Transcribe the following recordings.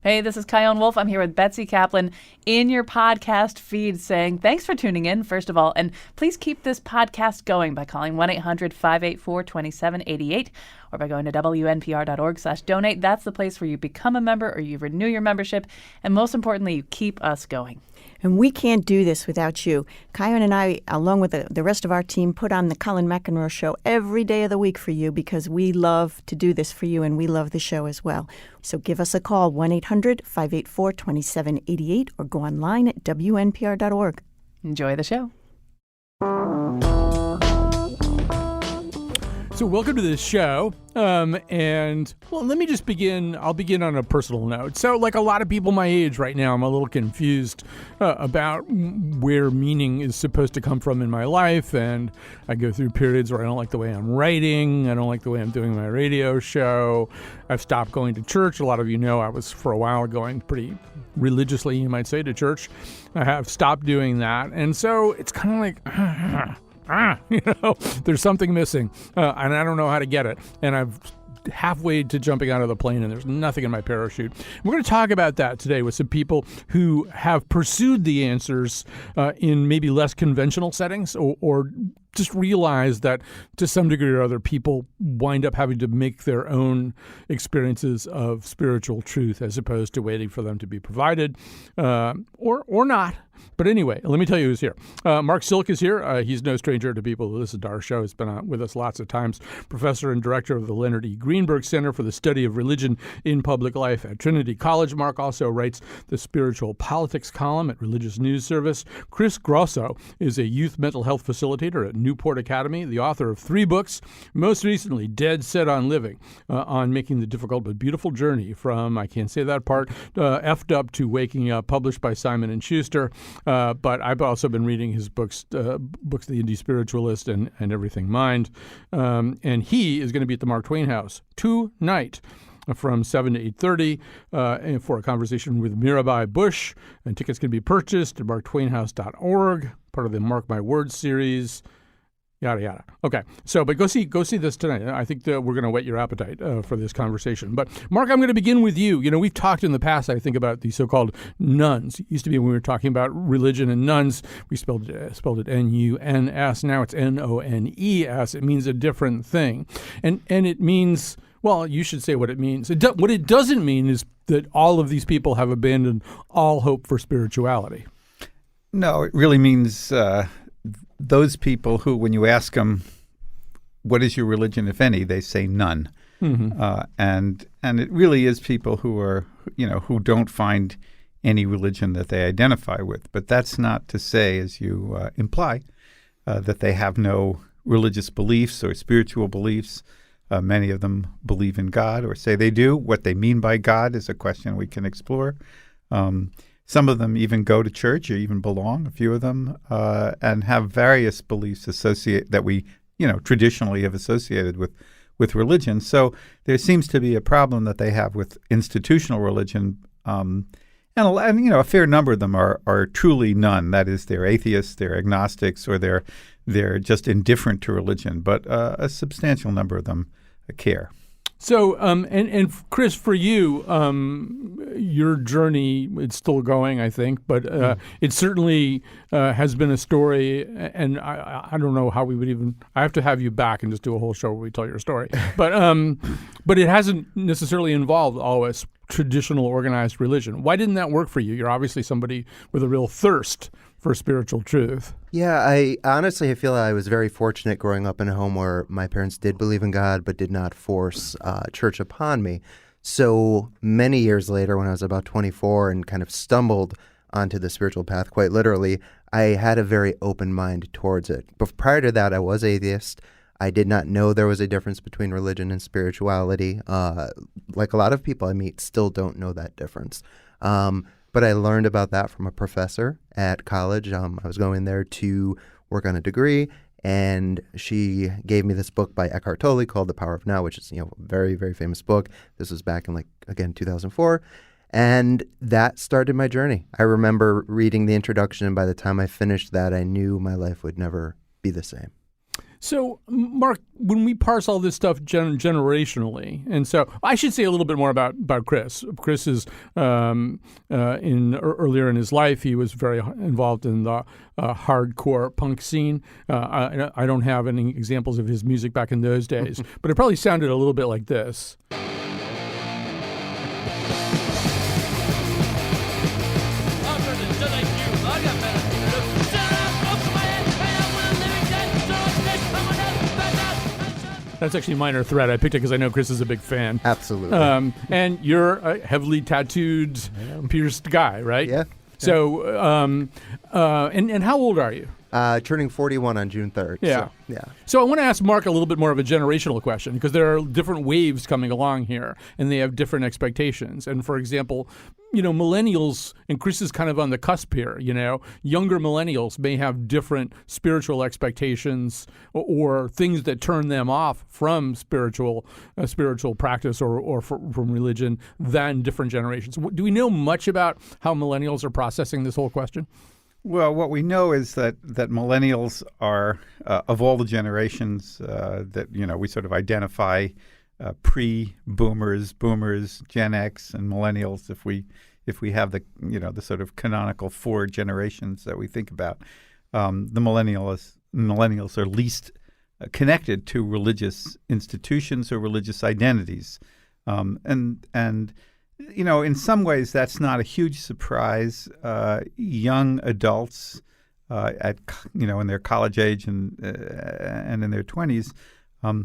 Hey, this is Kyone Wolf. I'm here with Betsy Kaplan in your podcast feed saying thanks for tuning in, first of all, and please keep this podcast going by calling 1-800-584-2788 or by going to WNPR.org/donate. That's the place where you become a member or you renew your membership, and most importantly, you keep us going. And we can't do this without you. Kyone and I, along with the rest of our team, put on the Colin McEnroe Show every day of the week for you because we love to do this for you and we love the show as well. So give us a call, 1-800-584-2788, or go online at WNPR.org. Enjoy the show. So welcome to the show, and well, let me just begin. I'll begin on a personal note. So like a lot of people my age right now, I'm a little confused about where meaning is supposed to come from in my life, and I go through periods where I don't like the way I'm writing, I don't like the way I'm doing my radio show, I've stopped going to church. A lot of you know I was for a while going pretty religiously, you might say, to church. I have stopped doing that, and so it's kind of like... there's something missing, and I don't know how to get it. And I've halfway to jumping out of the plane, and there's nothing in my parachute. We're going to talk about that today with some people who have pursued the answers in maybe less conventional settings, or just realize that to some degree or other, people wind up having to make their own experiences of spiritual truth as opposed to waiting for them to be provided, or not. But anyway, let me tell you who's here. Mark Silk is here. He's no stranger to people who listen to our show. He's been on with us lots of times. Professor and director of the Leonard E. Greenberg Center for the Study of Religion in Public Life at Trinity College. Mark also writes the Spiritual Politics column at Religious News Service. Chris Grosso is a youth mental health facilitator at Newport Academy, the author of 3 books, most recently Dead Set on Living, on making the difficult but beautiful journey from, I can't say that part, effed up to waking up, published by Simon & Schuster. But I've also been reading his books, The Indie Spiritualist and Everything Mind. And he is going to be at the Mark Twain House tonight from 7 to 8:30 for a conversation with Mirabai Bush. And tickets can be purchased at marktwainhouse.org, part of the Mark My Words series. Yada, yada. Okay. So, but go see this tonight. I think that we're going to whet your appetite for this conversation. But Mark, I'm going to begin with you. You know, we've talked in the past, I think, about the so-called nuns. It used to be when we were talking about religion and nuns, we spelled it N-U-N-S. Now it's N-O-N-E-S. It means a different thing. And it means, well, you should say what it means. What it doesn't mean is that all of these people have abandoned all hope for spirituality. No, it really means... those people who, when you ask them, what is your religion, if any, they say none. Mm-hmm. And it really is people who are, who don't find any religion that they identify with. But that's not to say, as you imply, that they have no religious beliefs or spiritual beliefs. Many of them believe in God or say they do. What they mean by God is a question we can explore. Some of them even go to church or even belong, a few of them, and have various beliefs that we, traditionally have associated with religion. So there seems to be a problem that they have with institutional religion, and a fair number of them are truly none. That is, they're atheists, they're agnostics, or they're just indifferent to religion. But a substantial number of them care. So, and Chris, for you, your journey, it's still going, I think, but it certainly has been a story, and I don't know how we would even, I have to have you back and just do a whole show where we tell your story. But it hasn't necessarily involved always traditional organized religion. Why didn't that work for you? You're obviously somebody with a real thirst for spiritual truth. Yeah, I feel I was very fortunate growing up in a home where my parents did believe in God but did not force church upon me. So many years later, when I was about 24 and kind of stumbled onto the spiritual path, quite literally, I had a very open mind towards it. But prior to that, I was atheist. I did not know there was a difference between religion and spirituality. Like a lot of people I meet still don't know that difference. But I learned about that from a professor at college. I was going there to work on a degree, and she gave me this book by Eckhart Tolle called The Power of Now, which is a very, very famous book. This was back in 2004. And that started my journey. I remember reading the introduction, and by the time I finished that, I knew my life would never be the same. So, Mark, when we parse all this stuff generationally, and so I should say a little bit more about Chris. Chris is earlier in his life, he was very involved in the hardcore punk scene. I don't have any examples of his music back in those days, but it probably sounded a little bit like this. That's actually Minor Threat. I picked it because I know Chris is a big fan. Absolutely. And you're a heavily tattooed, pierced guy, right? Yeah. So, and how old are you? Turning 41 on June 3rd. Yeah. So, yeah. So I want to ask Mark a little bit more of a generational question, because there are different waves coming along here, and they have different expectations. And for example, millennials, and Chris is kind of on the cusp here, younger millennials may have different spiritual expectations or things that turn them off from spiritual practice or from religion than different generations. Do we know much about how millennials are processing this whole question? Well, what we know is that millennials are, of all the generations that we sort of identify, pre-boomers, boomers, Gen X, and millennials. If we have the sort of canonical four generations that we think about, the millennials are least connected to religious institutions or religious identities, and in some ways, that's not a huge surprise. Young adults in their college age and in their 20s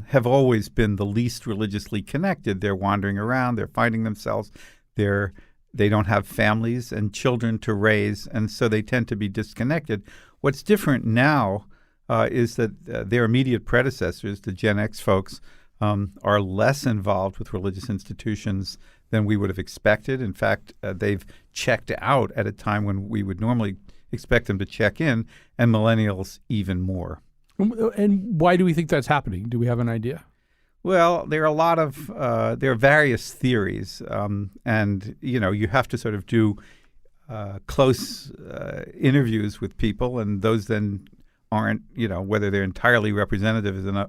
have always been the least religiously connected. They're wandering around. They're finding themselves. They don't have families and children to raise, and so they tend to be disconnected. What's different now is that their immediate predecessors, the Gen X folks, are less involved with religious institutions than we would have expected. In fact, they've checked out at a time when we would normally expect them to check in, and millennials even more. And why do we think that's happening? Do we have an idea? Well, there are various theories, and you have to sort of do close interviews with people, and those then aren't, whether they're entirely representative is an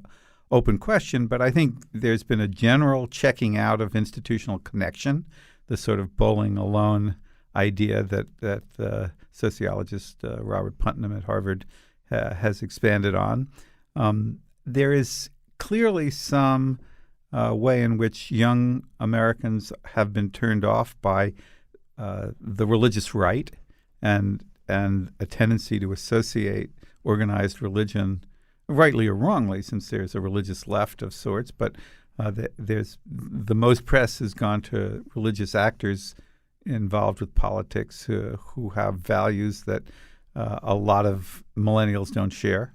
open question, but I think there's been a general checking out of institutional connection, the sort of bowling alone idea that sociologist Robert Putnam at Harvard has expanded on. There is clearly some way in which young Americans have been turned off by the religious right and a tendency to associate organized religion, rightly or wrongly, since there's a religious left of sorts, but there's the most press has gone to religious actors involved with politics who have values that a lot of millennials don't share.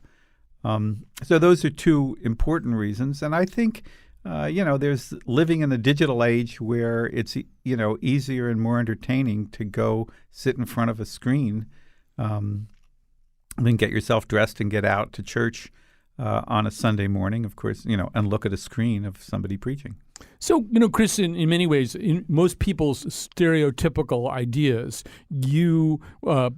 So those are two important reasons, and I think there's living in the digital age where it's easier and more entertaining to go sit in front of a screen than get yourself dressed and get out to church on a Sunday morning, of course, and look at a screen of somebody preaching. So, Chris, in many ways, in most people's stereotypical ideas, you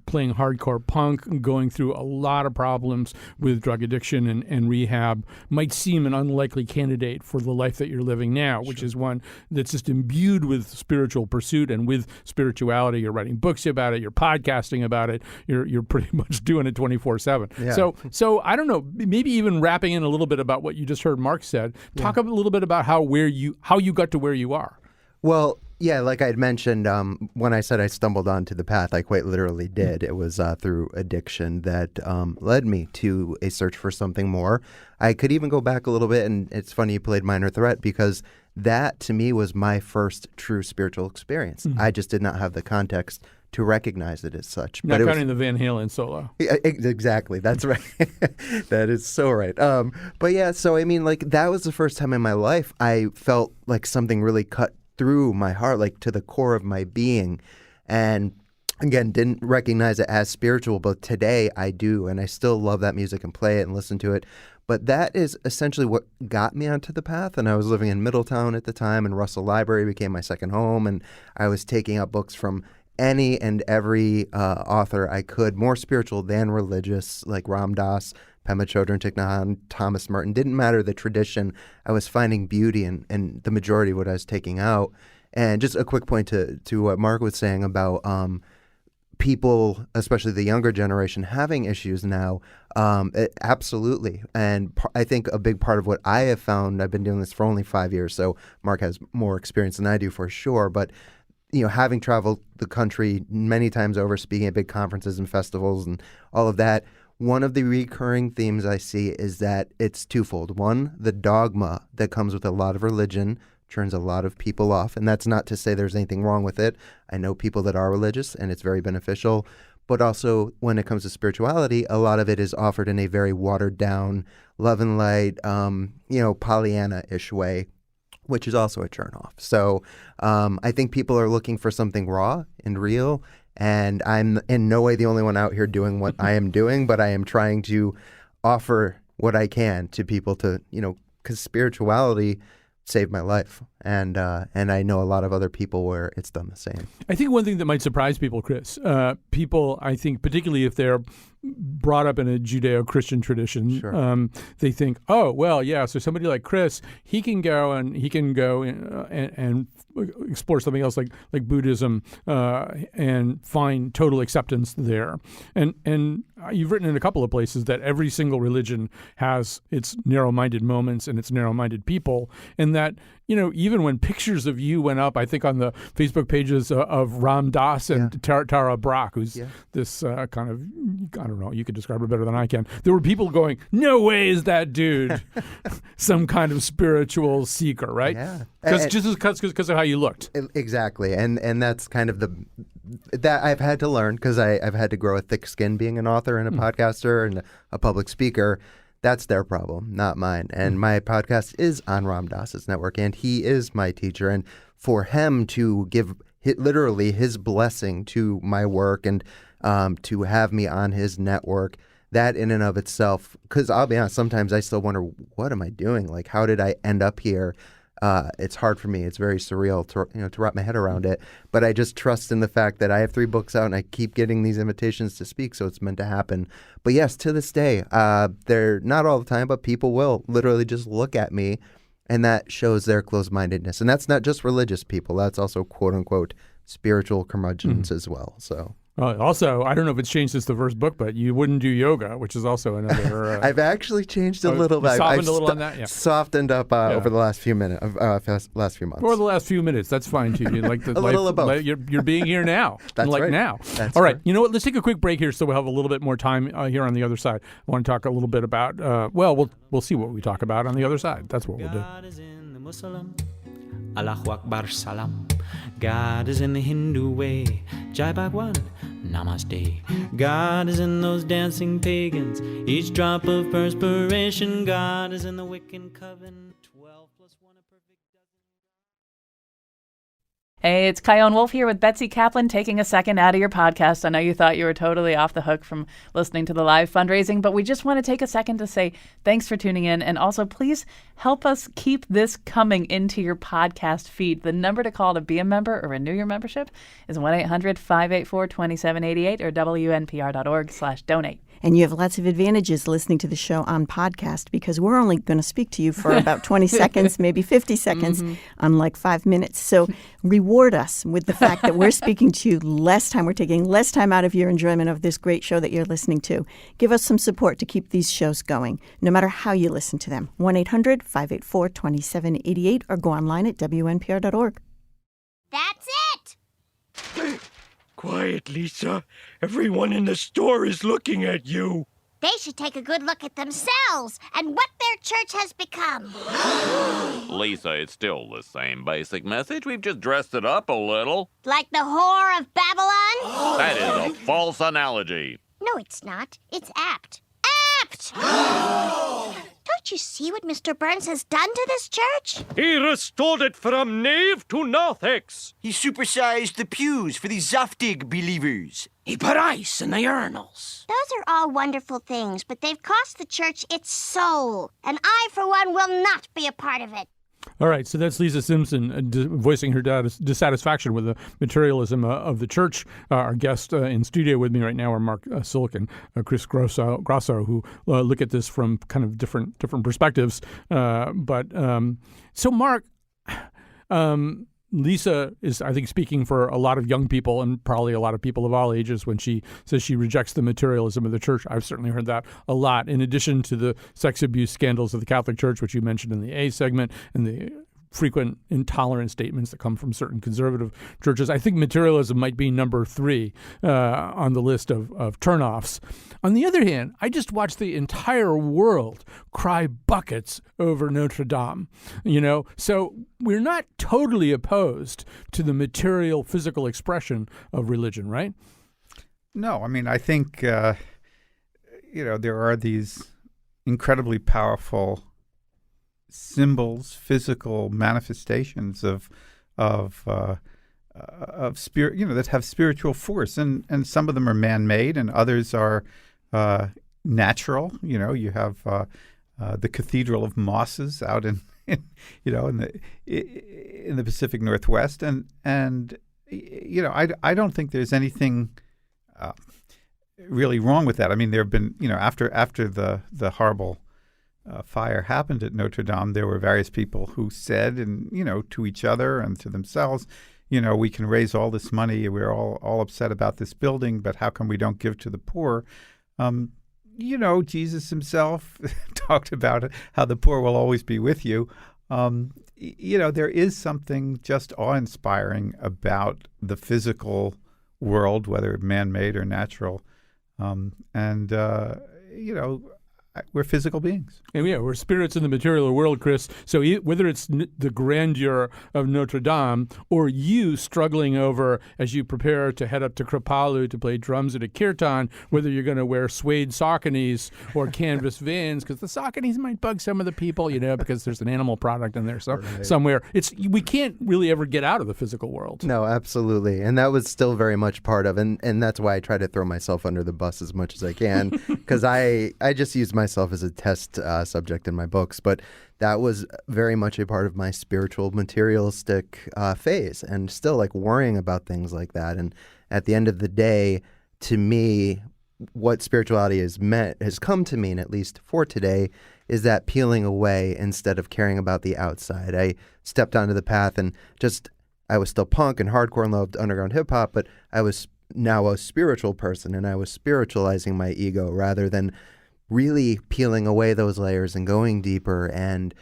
playing hardcore punk and going through a lot of problems with drug addiction and rehab might seem an unlikely candidate for the life that you're living now, which is one that's just imbued with spiritual pursuit and with spirituality. You're writing books about it. You're podcasting about it. You're pretty much doing it 24/7. Yeah. So I don't know, maybe even wrapping in a little bit about what you just heard Mark said. Talk a little bit about how you got to where you are. Well, yeah, like I had mentioned, when I said I stumbled onto the path, I quite literally did. It was through addiction that led me to a search for something more. I could even go back a little bit, and it's funny you played Minor Threat, because that, to me, was my first true spiritual experience. Mm-hmm. I just did not have the context to recognize it as such. Not counting the Van Halen solo. Yeah, exactly. That's right. That is so right. But yeah, so I mean, like, that was the first time in my life I felt like something really cut through my heart, like to the core of my being. And again, didn't recognize it as spiritual, but today I do. And I still love that music and play it and listen to it. But that is essentially what got me onto the path. And I was living in Middletown at the time, and Russell Library became my second home. And I was taking up books from any and every author I could, more spiritual than religious, like Ram Dass, Pema Chodron, Thich Nhat Hanh, Thomas Merton. Didn't matter the tradition. I was finding beauty in the majority of what I was taking out. And just a quick point to what Mark was saying about people, especially the younger generation, having issues now. Absolutely. And I think a big part of what I have found, I've been doing this for only 5 years, so Mark has more experience than I do for sure, but having traveled the country many times over, speaking at big conferences and festivals and all of that, one of the recurring themes I see is that it's twofold. One, the dogma that comes with a lot of religion turns a lot of people off. And that's not to say there's anything wrong with it. I know people that are religious and it's very beneficial. But also when it comes to spirituality, a lot of it is offered in a very watered down, love and light, Pollyanna-ish way, which is also a turnoff. So I think people are looking for something raw and real. And I'm in no way the only one out here doing what I am doing, but I am trying to offer what I can to people to, because spirituality saved my life. And I know a lot of other people where it's done the same. I think one thing that might surprise people, Chris, I think, particularly if they're brought up in a Judeo-Christian tradition, Sure. They think, oh, well, yeah, so somebody like Chris, he can go and explore something else like Buddhism and find total acceptance there. And you've written in a couple of places that every single religion has its narrow-minded moments and its narrow-minded people, and that even when pictures of you went up, I think on the Facebook pages of Ram Dass and Tara Brach, who's this kind of, I don't know, you could describe her better than I can. There were people going, no way is that dude some kind of spiritual seeker, right? Yeah. Because of how you looked. Exactly. And that's kind of that I've had to learn because I've had to grow a thick skin being an author and a podcaster and a public speaker. That's their problem, not mine. And my podcast is on Ram Dass's network, and he is my teacher. And for him to give literally his blessing to my work and to have me on his network, that in and of itself, because I'll be honest, sometimes I still wonder, what am I doing? Like, how did I end up here? It's hard for me. It's very surreal to wrap my head around it. But I just trust in the fact that I have 3 books out and I keep getting these invitations to speak, so it's meant to happen. But yes, to this day, they're not all the time, but people will literally just look at me, and that shows their closed-mindedness. And that's not just religious people. That's also, quote-unquote, spiritual curmudgeons as well. So. Also, I don't know if it's changed since the first book, but you wouldn't do yoga, which is also another. I've actually changed a little bit. Softened a little on that, yeah. Softened up over the last few minutes, last few months. Or the last few minutes. That's fine too. You like the a little of both. You're being here now. That's right. Now. That's all right. right. You know what? Let's take a quick break here, so we'll have a little bit more time here on the other side. I want to talk a little bit about. We'll see what we talk about on the other side. That's what we'll do. God is in the Muslim, Allahu Akbar Salam. God is in the Hindu way, Jai Bhagwan, Namaste. God is in those dancing pagans, each drop of perspiration. God is in the Wiccan coven, 12 plus 1 a perfect dozen. Hey, it's Kyone Wolf here with Betsy Kaplan, taking a second out of your podcast. I know you thought you were totally off the hook from listening to the live fundraising, but we just want to take a second to say thanks for tuning in. And also, please help us keep this coming into your podcast feed. The number to call to be a member or renew your membership is 1-800-584-2788 or WNPR.org/donate. And you have lots of advantages listening to the show on podcast because we're only going to speak to you for about 20 seconds, maybe 50 seconds, unlike 5 minutes. So reward us with the fact that we're speaking to you less time. We're taking less time out of your enjoyment of this great show that you're listening to. Give us some support to keep these shows going, no matter how you listen to them. 1-800-584-2788 or go online at WNPR.org. That's it! Quiet, Lisa. Everyone in the store is looking at you. They should take a good look at themselves and what their church has become. Lisa, it's still the same basic message. We've just dressed it up a little. Like the whore of Babylon? That is a false analogy. No, it's not. It's apt. Apt! Don't you see what Mr. Burns has done to this church? He restored it from nave to narthex. He supersized the pews for the Zaftig believers. He put ice in the urinals. Those are all wonderful things, but they've cost the church its soul. And I, for one, will not be a part of it. All right, so that's Lisa Simpson voicing her dissatisfaction with the materialism of the church. Our guests in studio with me right now are Mark Silk and Chris Grosso, who look at this from kind of different perspectives. So Mark, Lisa is, I think, speaking for a lot of young people and probably a lot of people of all ages when she says she rejects the materialism of the church. I've certainly heard that a lot, in addition to the sex abuse scandals of the Catholic Church, which you mentioned in the A segment, and the frequent intolerant statements that come from certain conservative churches. I think materialism might be number 3 on the list of turnoffs. On the other hand, I just watched the entire world cry buckets over Notre Dame. So we're not totally opposed to the material, physical expression of religion, right? No, I mean, I think there are these incredibly powerful symbols, physical manifestations of spirit, that have spiritual force, and some of them are man-made, and others are natural. You have the Cathedral of Mosses out in the Pacific Northwest, and I don't think there's anything really wrong with that. I mean, there have been after the horrible fire happened at Notre Dame, there were various people who said, and to each other and to themselves, we can raise all this money. We're all upset about this building, but how come we don't give to the poor? Jesus himself talked about it, how the poor will always be with you. There is something just awe-inspiring about the physical world, whether man-made or natural, we're physical beings. And we're spirits in the material world, Chris. So whether it's the grandeur of Notre Dame or you struggling over, as you prepare to head up to Kripalu to play drums at a kirtan, whether you're going to wear suede Sauconys or canvas Vans, because the Sauconys might bug some of the people, because there's an animal product in there somewhere. We can't really ever get out of the physical world. No, absolutely. And that was still very much part of, and that's why I try to throw myself under the bus as much as I can, because I just use myself as a test subject in my books, but that was very much a part of my spiritual materialistic phase, and still worrying about things like that. And at the end of the day, to me, what spirituality has come to mean, at least for today, is that peeling away instead of caring about the outside. I stepped onto the path and I was still punk and hardcore and loved underground hip hop, but I was now a spiritual person, and I was spiritualizing my ego rather than really peeling away those layers and going deeper and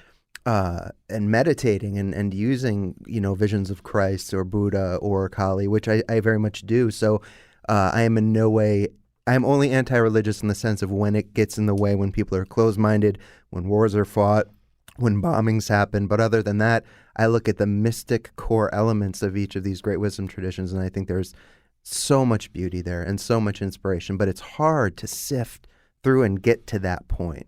meditating and using visions of Christ or Buddha or Kali, which I very much do. So I am in no way, I'm only anti-religious in the sense of when it gets in the way, when people are closed-minded, when wars are fought, when bombings happen. But other than that, I look at the mystic core elements of each of these great wisdom traditions, and I think there's so much beauty there and so much inspiration, but it's hard to sift through and get to that point.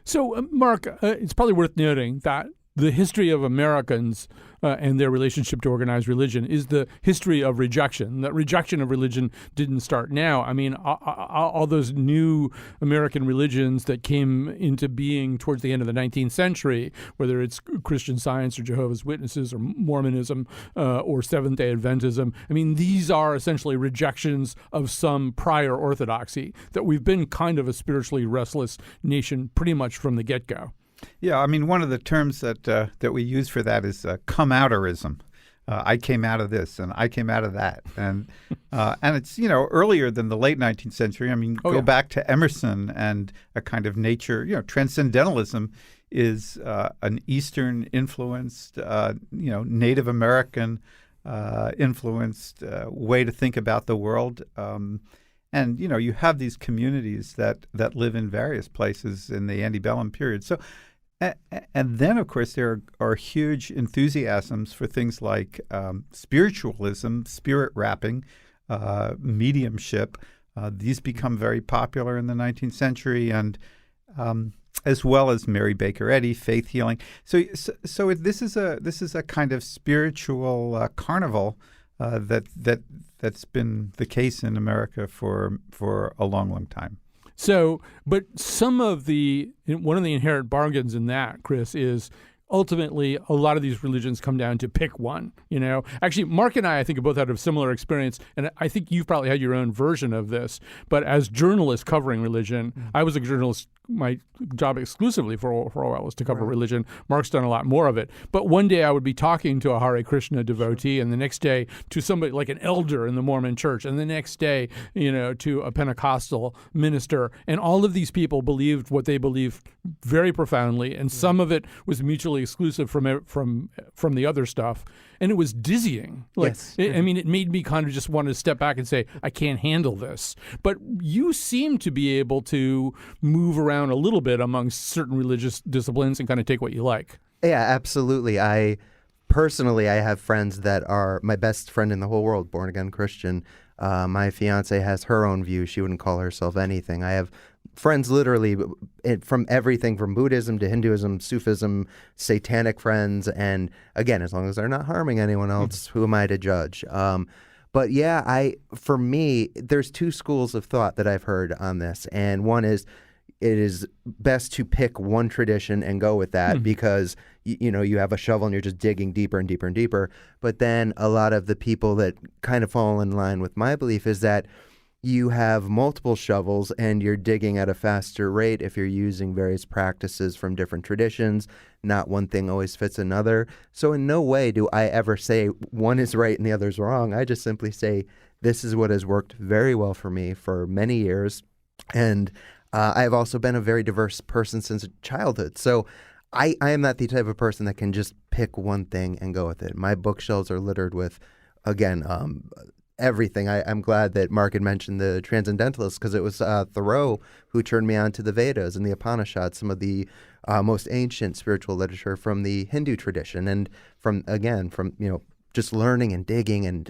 So, Mark, it's probably worth noting that the history of Americans and their relationship to organized religion is the history of rejection. That rejection of religion didn't start now. I mean, all those new American religions that came into being towards the end of the 19th century, whether it's Christian Science or Jehovah's Witnesses or Mormonism or Seventh-day Adventism, I mean, these are essentially rejections of some prior orthodoxy, that we've been kind of a spiritually restless nation pretty much from the get-go. Yeah, I mean, one of the terms that we use for that is come-outerism. I came out of this, and I came out of that, and it's earlier than the late 19th century. I mean, go back to Emerson and a kind of nature. Transcendentalism is an Eastern influenced, Native American influenced way to think about the world. And, you have these communities that live in various places in the antebellum period. So, and then, of course, there are huge enthusiasms for things like spiritualism, spirit rapping, mediumship. These become very popular in the 19th century, and as well as Mary Baker Eddy, faith healing. So this is a kind of spiritual carnival that's been the case in America for a long, long time. So, but one of the inherent bargains in that, Chris, is ultimately, a lot of these religions come down to pick one, Actually, Mark and I think, have both had a similar experience, and I think you've probably had your own version of this. But as journalists covering religion, I was a journalist. My job exclusively for a while was to cover religion. Mark's done a lot more of it. But one day I would be talking to a Hare Krishna devotee, and the next day to somebody like an elder in the Mormon church, and the next day, to a Pentecostal minister. And all of these people believed what they believed very profoundly, and some of it was mutually exclusive from the other stuff. And it was dizzying. It made me kind of just want to step back and say, I can't handle this. But you seem to be able to move around a little bit among certain religious disciplines and kind of take what you like. Yeah, absolutely. I have friends that are my best friend in the whole world, born-again Christian. My fiance has her own view. She wouldn't call herself anything. I have friends literally from everything from Buddhism to Hinduism, Sufism, satanic friends. And again, as long as they're not harming anyone else, who am I to judge? But yeah, for me, there's two schools of thought that I've heard on this. And one is it is best to pick one tradition and go with that because, you have a shovel and you're just digging deeper and deeper and deeper. But then a lot of the people that kind of fall in line with my belief is that you have multiple shovels and you're digging at a faster rate if you're using various practices from different traditions. Not one thing always fits another. So in no way do I ever say one is right and the other is wrong. I just simply say this is what has worked very well for me for many years. And I've also been a very diverse person since childhood. So I am not the type of person that can just pick one thing and go with it. My bookshelves are littered with, again, everything. I'm glad that Mark had mentioned the Transcendentalists because it was Thoreau who turned me on to the Vedas and the Upanishads, some of the most ancient spiritual literature from the Hindu tradition, and from just learning and digging and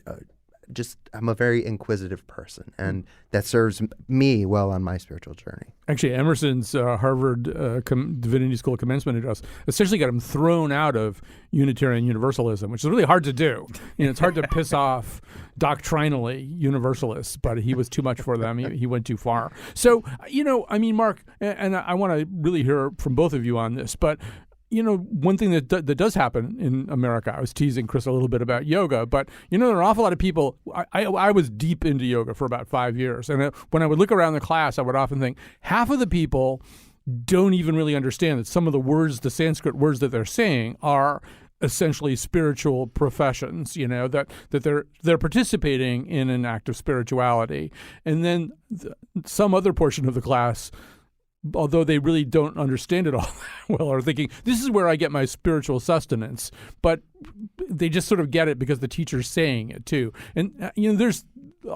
I'm a very inquisitive person, and that serves me well on my spiritual journey. Actually, Emerson's Harvard Divinity School commencement address essentially got him thrown out of Unitarian Universalism, which is really hard to do. It's hard to piss off doctrinally Universalists, but he was too much for them. He went too far. So, Mark, and I want to really hear from both of you on this, but one thing that does happen in America, I was teasing Chris a little bit about yoga, but, there are an awful lot of people. I was deep into yoga for about 5 years. And when I would look around the class, I would often think half of the people don't even really understand that some of the words, the Sanskrit words that they're saying are essentially spiritual professions, that they're participating in an act of spirituality. And then some other portion of the class, although they really don't understand it all that well, are thinking, this is where I get my spiritual sustenance. But they just sort of get it because the teacher's saying it too. And, there's,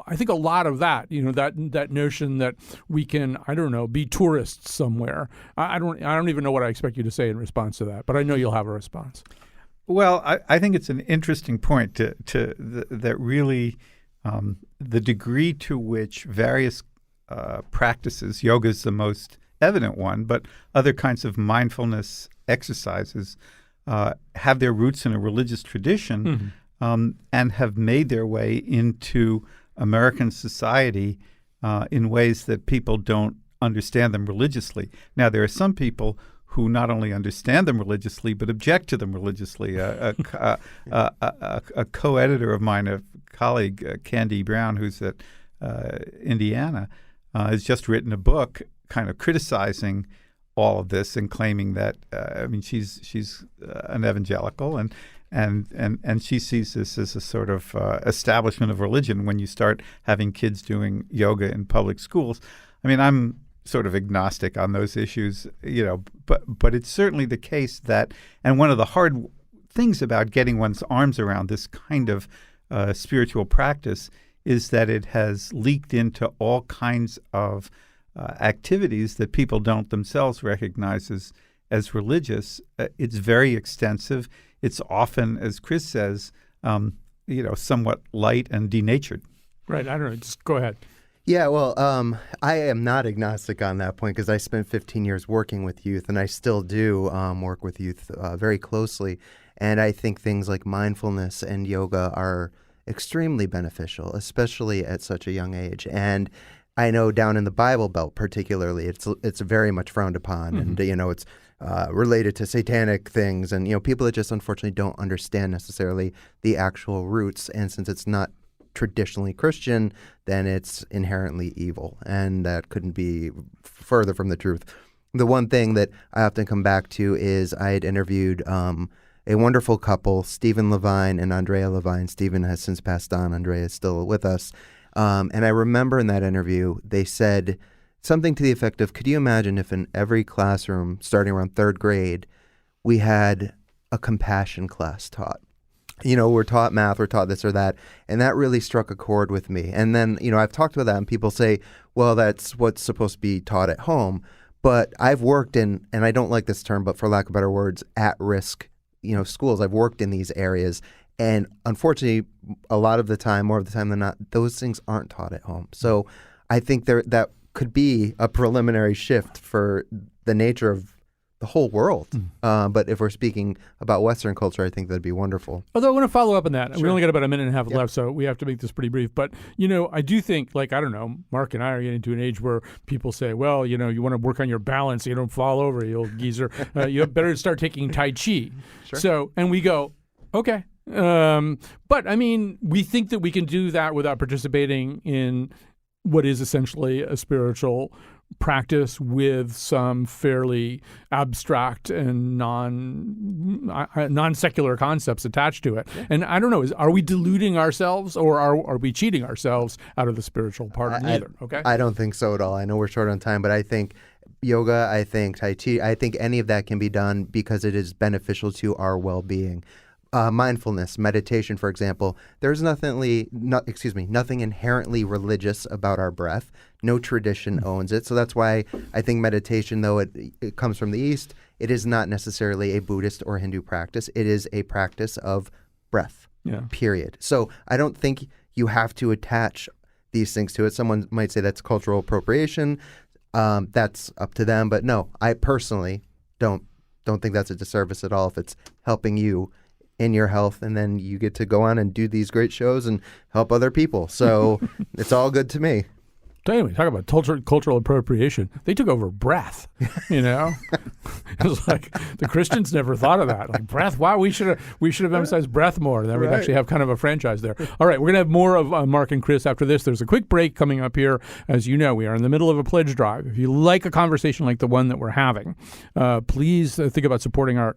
I think, a lot of that, that notion that we can, be tourists somewhere. I don't even know what I expect you to say in response to that, but I know you'll have a response. Well, I think it's an interesting point that really the degree to which various practices, yoga is the most evident one, but other kinds of mindfulness exercises have their roots in a religious tradition and have made their way into American society in ways that people don't understand them religiously. Now, there are some people who not only understand them religiously but object to them religiously. A co-editor of mine, a colleague, Candy Brown, who's at Indiana, has just written a book kind of criticizing all of this and claiming that she's an evangelical and she sees this as a sort of establishment of religion when you start having kids doing yoga in public schools. I'm sort of agnostic on those issues, but it's certainly the case that, and one of the hard things about getting one's arms around this kind of spiritual practice is that it has leaked into all kinds of activities that people don't themselves recognize as religious. It's very extensive. It's often, as Chris says, somewhat light and denatured. Right. I don't know. Just go ahead. Yeah, well, I am not agnostic on that point because I spent 15 years working with youth, and I still do work with youth very closely. And I think things like mindfulness and yoga are extremely beneficial, especially at such a young age. And I know down in the Bible Belt particularly, it's very much frowned upon, and it's related to satanic things, and people that just unfortunately don't understand necessarily the actual roots. And since it's not traditionally Christian, then it's inherently evil, and that couldn't be further from the truth. The one thing that I often come back to is I had interviewed a wonderful couple, Stephen Levine and Andrea Levine. Stephen has since passed on. Andrea is still with us. And I remember in that interview, they said something to the effect of, could you imagine if in every classroom, starting around third grade, we had a compassion class taught? We're taught math, we're taught this or that. And that really struck a chord with me. And then, I've talked about that, and people say, well, that's what's supposed to be taught at home. But I've worked in, and I don't like this term, but for lack of better words, at-risk, schools. I've worked in these areas. And unfortunately, a lot of the time, more of the time than not, those things aren't taught at home. So I think that could be a preliminary shift for the nature of the whole world. But if we're speaking about Western culture, I think that'd be wonderful. Although I want to follow up on that. Sure. We only got about a minute and a half left, so we have to make this pretty brief. But, I do think, I don't know, Mark and I are getting to an age where people say, well, you want to work on your balance so you don't fall over, you old geezer. You better start taking Tai Chi. Sure. So, and we go, okay. But, I mean, we think that we can do that without participating in what is essentially a spiritual practice with some fairly abstract and non-secular concepts attached to it. Yeah. And I don't know, are we deluding ourselves, or are we cheating ourselves out of the spiritual part of neither? Okay, I don't think so at all. I know we're short on time, but I think yoga, I think Tai Chi, I think any of that can be done because it is beneficial to our well-being. Mindfulness, meditation, for example, there's nothing inherently religious about our breath. No tradition owns it. So that's why I think meditation, though it comes from the East, it is not necessarily a Buddhist or Hindu practice. It is a practice of breath, period. So I don't think you have to attach these things to it. Someone might say that's cultural appropriation. That's up to them. But no, I personally don't think that's a disservice at all if it's helping you in your health, and then you get to go on and do these great shows and help other people. So it's all good to me. Anyway, talk about cultural appropriation. They took over breath, It was like the Christians never thought of that. Like breath, wow, we should have emphasized breath more. Then we'd actually have kind of a franchise there. All right, we're going to have more of Mark and Chris after this. There's a quick break coming up here. As you know, we are in the middle of a pledge drive. If you like a conversation like the one that we're having, please think about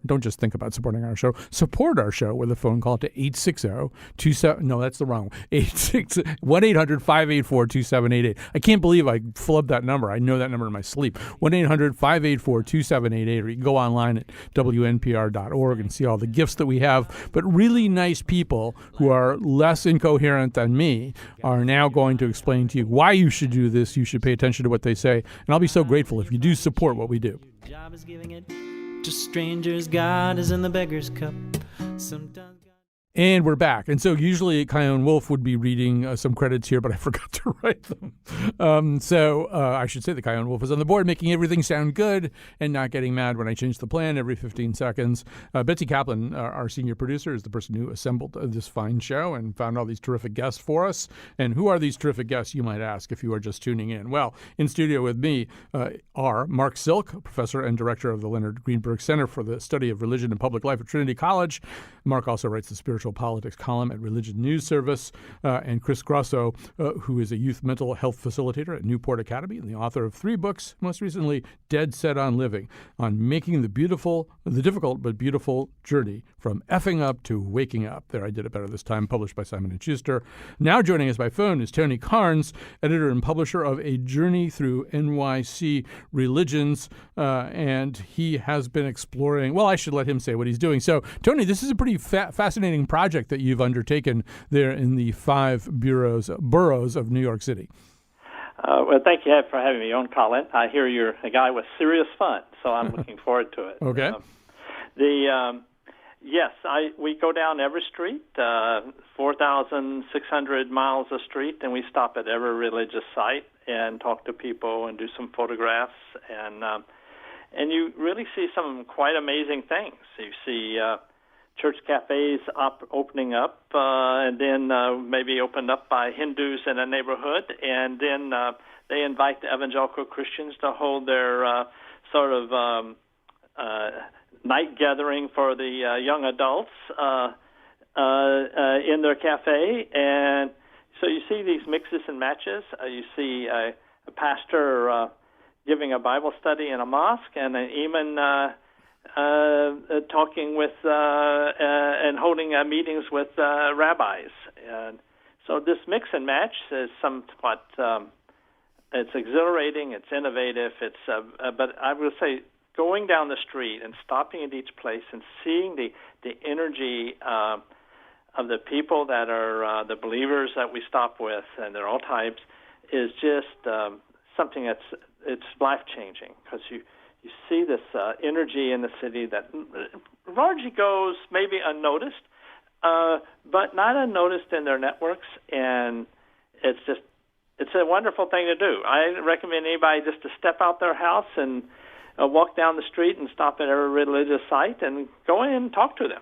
don't just think about supporting our show. Support our show with a phone call to 860-27, no, that's the wrong one, 1-800-584-2788. I can't believe I flubbed that number. I know that number in my sleep. 1-800-584-2788, or you can go online at WNPR.org and see all the gifts that we have. But really nice people who are less incoherent than me are now going to explain to you why you should do this. You should pay attention to what they say. And I'll be so grateful if you do support what we do. Job is giving it to strangers. God is in the beggar's cup. Sometimes. And we're back. And so usually Chion Wolf would be reading some credits here, but I forgot to write them. So I should say that Chion Wolf is on the board, making everything sound good and not getting mad when I change the plan every 15 seconds. Betsy Kaplan, our senior producer, is the person who assembled this fine show and found all these terrific guests for us. And who are these terrific guests, you might ask, if you are just tuning in? Well, in studio with me are Mark Silk, professor and director of the Leonard Greenberg Center for the Study of Religion and Public Life at Trinity College. Mark also writes the Spiritual Politics column at Religion News Service, and Chris Grosso, who is a youth mental health facilitator at Newport Academy and the author of 3 books, most recently Dead Set on Living, on making the difficult but beautiful journey from effing up to waking up. There, I did it better this time, published by Simon & Schuster. Now joining us by phone is Tony Carnes, editor and publisher of A Journey Through NYC Religions, and he has been exploring, well, I should let him say what he's doing. So, Tony, this is a pretty fascinating project that you've undertaken there in the 5 boroughs of New York City. Well, thank you for having me on, Colin. I hear you're a guy with serious fun, so I'm looking forward to it. Okay. We go down every street, 4,600 miles of street, and we stop at every religious site and talk to people and do some photographs, and you really see some quite amazing things. You see church cafes opening up, and then maybe opened up by Hindus in a neighborhood, and then they invite the evangelical Christians to hold their sort of night gathering for the young adults in their cafe. And so you see these mixes and matches. You see a pastor giving a Bible study in a mosque, and an imam talking with and holding meetings with rabbis. And so this mix and match is somewhat it's exhilarating, it's innovative, but I would say going down the street and stopping at each place and seeing the energy of the people that are the believers that we stop with, and they're all types, is just something it's life-changing, because you see this energy in the city that largely goes maybe unnoticed, but not unnoticed in their networks, and it's a wonderful thing to do. I recommend anybody just to step out their house and walk down the street and stop at every religious site and go in and talk to them.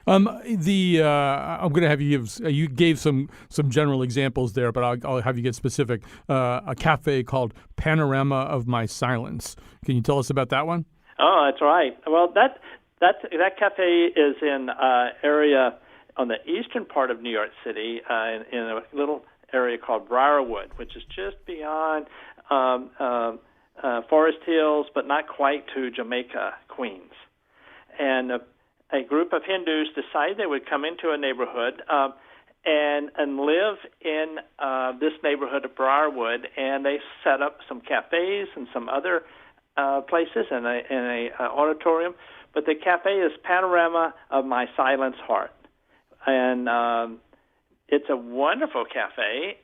I'm going to have you give. You gave some general examples there, but I'll have you get specific. A cafe called Panorama of My Silence. Can you tell us about that one? Oh, that's right. Well, that cafe is in area on the eastern part of New York City, in a little area called Briarwood, which is just beyond Forest Hills, but not quite to Jamaica, Queens. And a group of Hindus decided they would come into a neighborhood and live in this neighborhood of Briarwood, and they set up some cafes and some other places and a auditorium. But the cafe is Panorama of My Silence Heart, and it's a wonderful cafe.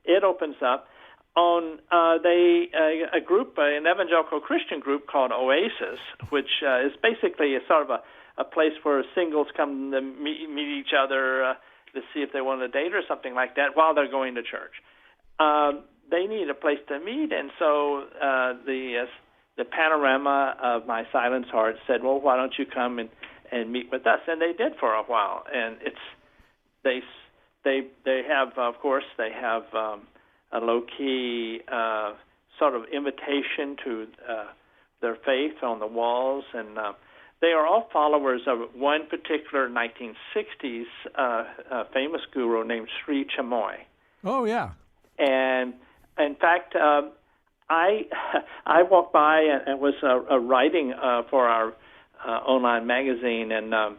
It opens up on a group, an evangelical Christian group called Oasis, which is basically a sort of a place where singles come to meet each other to see if they want to date or something like that while they're going to church. They need a place to meet, and so the Panorama of My Silence Heart said, well, why don't you come and meet with us? And they did for a while, and they have, of course, they have a low-key sort of invitation to their faith on the walls, and they are all followers of one particular 1960s famous guru named Sri Chinmoy. Oh, yeah. And, in fact, I walked by and was writing for our online magazine, and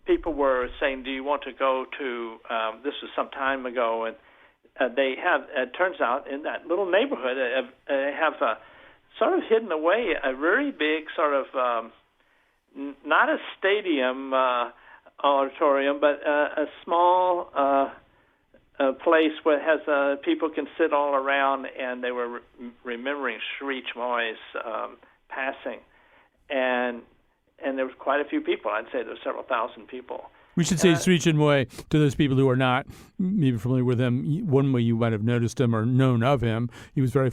people were saying, do you want to go to, this was some time ago, and they have, it turns out, in that little neighborhood, they have sort of hidden away a very big sort of, not a stadium auditorium, but a small place where it has people can sit all around, and they were remembering Sri Chinmoy's passing. And there was quite a few people. I'd say there were several thousand people. We should say Sri Chinmoy to those people who are not maybe familiar with him. One way you might have noticed him or known of him, he was very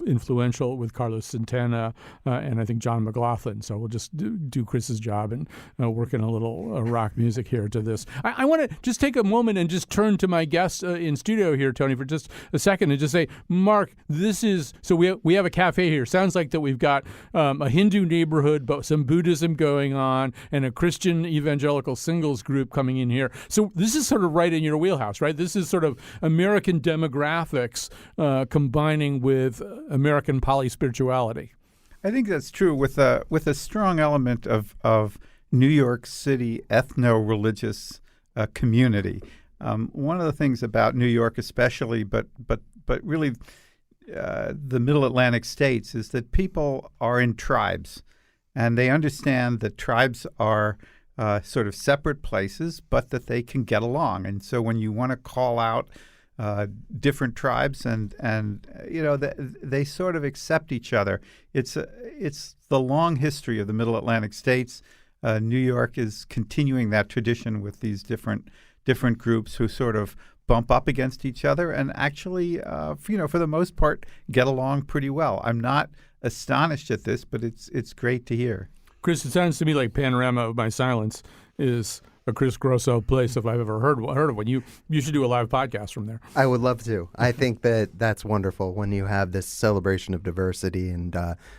influential with Carlos Santana and I think John McLaughlin. So we'll just do Chris's job and work in a little rock music here to this. I want to just take a moment and just turn to my guest in studio here, Tony, for just a second and just say, Mark, this is, so we have a cafe here. Sounds like that we've got a Hindu neighborhood, but some Buddhism going on, and a Christian evangelical singles group coming in here. So this is sort of right in your wheelhouse, right? This is sort of American demographics combining with American polyspirituality. I think that's true with a strong element of New York City ethno-religious community. One of the things about New York especially, but really the Middle Atlantic states, is that people are in tribes, and they understand that tribes are sort of separate places, but that they can get along. And so when you want to call out different tribes, and you know, they sort of accept each other. It's the long history of the Middle Atlantic states. New York is continuing that tradition with these different groups who sort of bump up against each other and actually, for the most part, get along pretty well. I'm not astonished at this, but it's great to hear. Chris, it sounds to me like Panorama of My Silence is a Chris Grosso place if I've ever heard of one. You should do a live podcast from there. I would love to. I think that that's wonderful when you have this celebration of diversity and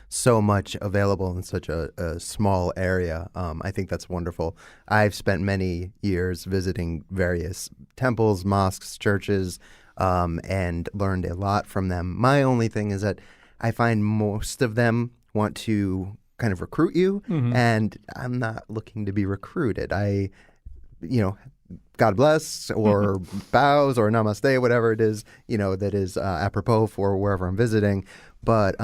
so much available in such a small area. I think that's wonderful. I've spent many years visiting various temples, mosques, churches, and learned a lot from them. My only thing is that I find most of them want to kind of recruit you, and I'm not looking to be recruited. God bless or bows or namaste, whatever it is, that is apropos for wherever I'm visiting. But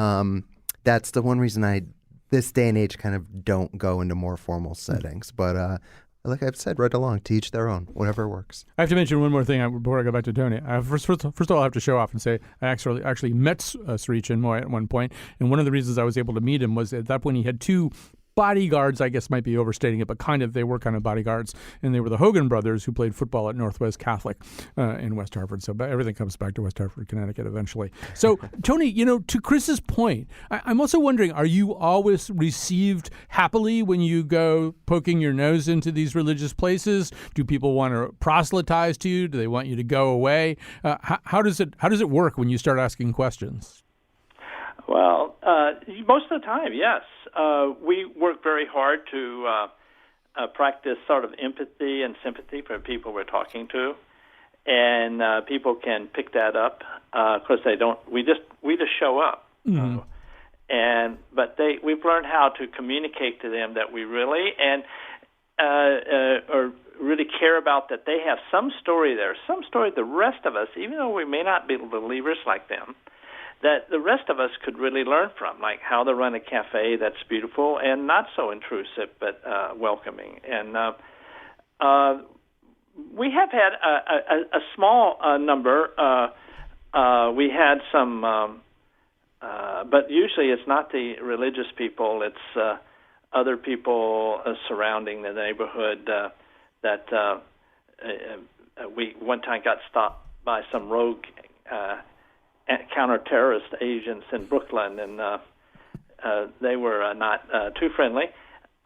that's the one reason this day and age, kind of don't go into more formal settings. But like I've said, right along, to each their own, whatever works. I have to mention one more thing before I go back to Tony. First of all, I have to show off and say I actually met Sri Chinmoy at one point, and one of the reasons I was able to meet him was at that point he had two bodyguards, I guess might be overstating it, but they were kind of bodyguards, and they were the Hogan brothers who played football at Northwest Catholic in West Hartford. So everything comes back to West Hartford, Connecticut eventually. So, Tony, to Chris's point, I'm also wondering, are you always received happily when you go poking your nose into these religious places? Do people want to proselytize to you? Do they want you to go away? How does it work when you start asking questions? Well, most of the time, yes. We work very hard to practice sort of empathy and sympathy for people we're talking to, and people can pick that up because they don't. We just show up, but we've learned how to communicate to them that we really or really care about that they have some story there, some story the rest of us, even though we may not be believers like them, that the rest of us could really learn from, like how to run a cafe that's beautiful and not so intrusive but welcoming. And we have had a small number. We had some, but usually it's not the religious people. It's other people surrounding the neighborhood that we one time got stopped by some rogue counter-terrorist agents in Brooklyn, and they were not too friendly,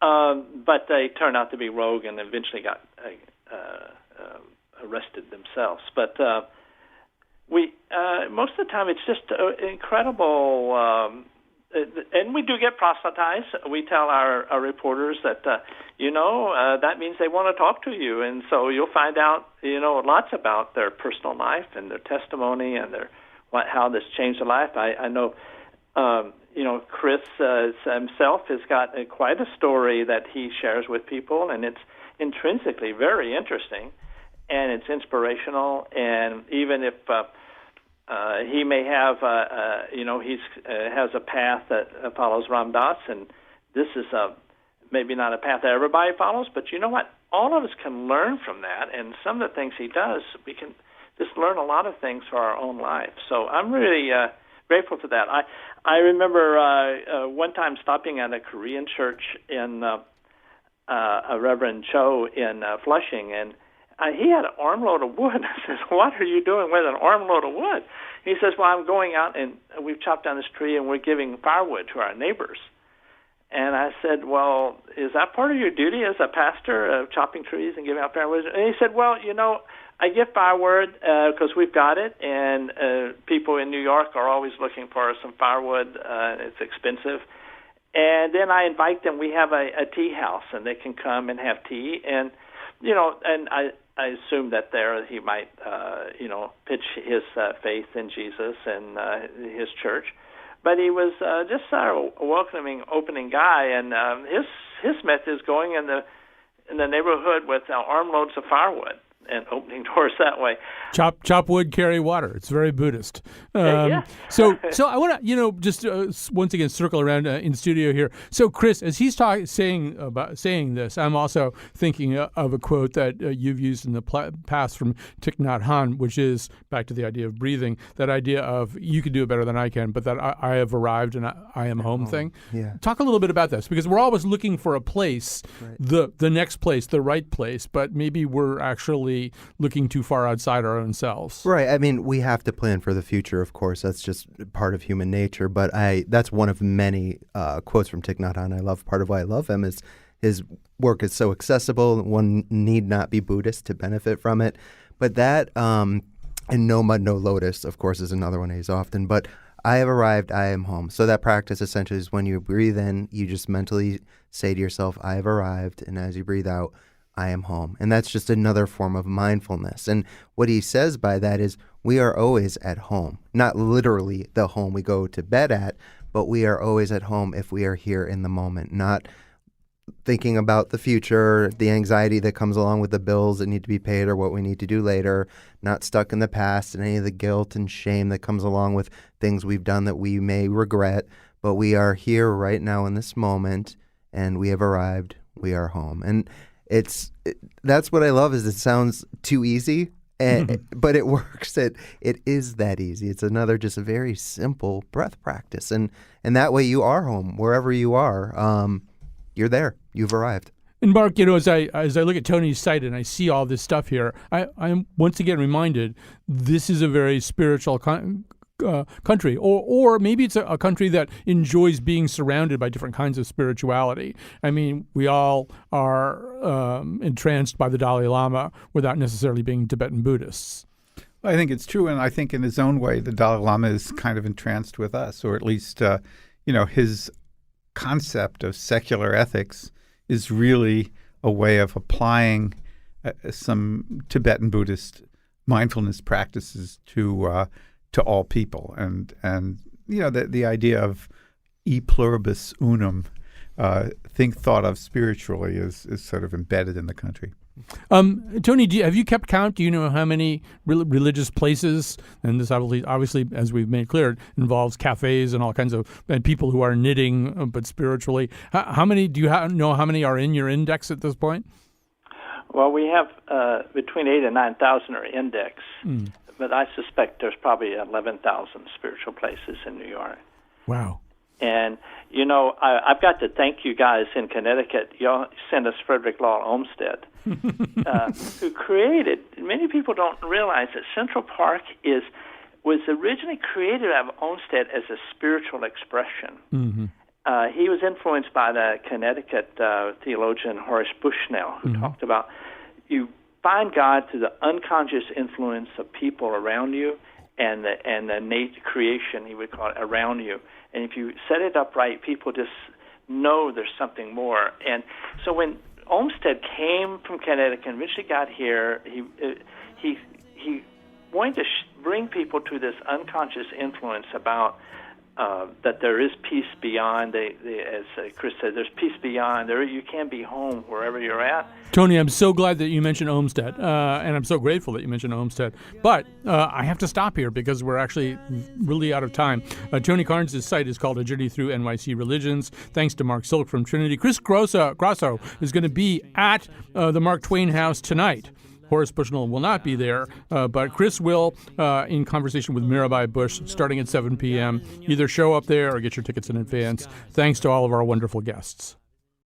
but they turned out to be rogue and eventually got arrested themselves. But we most of the time it's just incredible, and we do get proselytized. We tell our reporters that that means they want to talk to you, and so you'll find out lots about their personal life and their testimony and how this changed their life. I know, Chris himself has got quite a story that he shares with people, and it's intrinsically very interesting, and it's inspirational. And even if he may have, has a path that follows Ram Dass, and this is maybe not a path that everybody follows, but you know what? All of us can learn from that, and some of the things he does, we can just learn a lot of things for our own life. So I'm really grateful for that. I remember one time stopping at a Korean church in a Reverend Cho in Flushing, and he had an armload of wood. I said, "What are you doing with an armload of wood?" He says, "Well, I'm going out and we've chopped down this tree and we're giving firewood to our neighbors." And I said, "Well, is that part of your duty as a pastor, chopping trees and giving out firewood?" And he said, "Well, I give firewood because we've got it, and people in New York are always looking for some firewood. It's expensive. And then I invite them. We have a tea house, and they can come and have tea. And, and I assume that there he might, pitch his faith in Jesus and his church. But he was just a welcoming, opening guy, and his method is going in the neighborhood with armloads of firewood and opening doors that way. Chop wood, carry water. It's very Buddhist. Yeah. So I want to, just once again circle around in studio here. So Chris, as he's saying this, I'm also thinking of a quote that you've used in the past from Thich Nhat Hanh, which is back to the idea of breathing. That idea of you can do it better than I can, but that I have arrived and I am home thing. Yeah. Talk a little bit about this, because we're always looking for a place, right. the next place, the right place, but maybe we're actually necessarily looking too far outside our own selves. Right. I mean, we have to plan for the future, of course. That's just part of human nature. But that's one of many quotes from Thich Nhat Hanh. I love, part of why I love him is his work is so accessible. One need not be Buddhist to benefit from it. But that, and no mud, no lotus, of course, is another one I use often. But I have arrived, I am home. So that practice essentially is when you breathe in, you just mentally say to yourself, I have arrived. And as you breathe out, I am home. And that's just another form of mindfulness. And what he says by that is we are always at home, not literally the home we go to bed at, but we are always at home if we are here in the moment, not thinking about the future, the anxiety that comes along with the bills that need to be paid or what we need to do later, not stuck in the past and any of the guilt and shame that comes along with things we've done that we may regret, but we are here right now in this moment and we have arrived, we are home. And that's what I love is it sounds too easy, but it works. It is that easy. It's another just a very simple breath practice. And that way you are home, wherever you are. You're there. You've arrived. And Mark, as I look at Tony's site and I see all this stuff here, I'm once again reminded this is a very spiritual country, or maybe it's a country that enjoys being surrounded by different kinds of spirituality. I mean, we all are entranced by the Dalai Lama without necessarily being Tibetan Buddhists. I think it's true, and I think in his own way, the Dalai Lama is kind of entranced with us, or at least, his concept of secular ethics is really a way of applying some Tibetan Buddhist mindfulness practices to all people, and the idea of e pluribus unum, thought of spiritually, is sort of embedded in the country. Tony, have you kept count? Do you know how many religious places, and this obviously, as we've made clear, involves cafes and all kinds of and people who are knitting, but spiritually. How many do you know? How many are in your index at this point? Well, we have between 8,000 and 9,000 are index, but I suspect there's probably 11,000 spiritual places in New York. Wow. And, I've got to thank you guys in Connecticut. Y'all sent us Frederick Law Olmsted, who created, many people don't realize that Central Park was originally created out of Olmsted as a spiritual expression. Mm-hmm. He was influenced by the Connecticut theologian Horace Bushnell, who talked about you find God through the unconscious influence of people around you and the nature creation, he would call it, around you. And if you set it up right, people just know there's something more. And so when Olmsted came from Connecticut and eventually got here, he wanted to bring people to this unconscious influence about that there is peace beyond. As Chris said, there's peace beyond. You can be home wherever you're at. Tony, I'm so glad that you mentioned Olmsted, and I'm so grateful that you mentioned Olmsted. But I have to stop here because we're actually really out of time. Tony Carnes' site is called A Journey Through NYC Religions. Thanks to Mark Silk from Trinity. Chris Grosso is going to be at the Mark Twain House tonight. Horace Bushnell will not be there, but Chris will, in conversation with Mirabai Bush, starting at 7 p.m. Either show up there or get your tickets in advance. Thanks to all of our wonderful guests.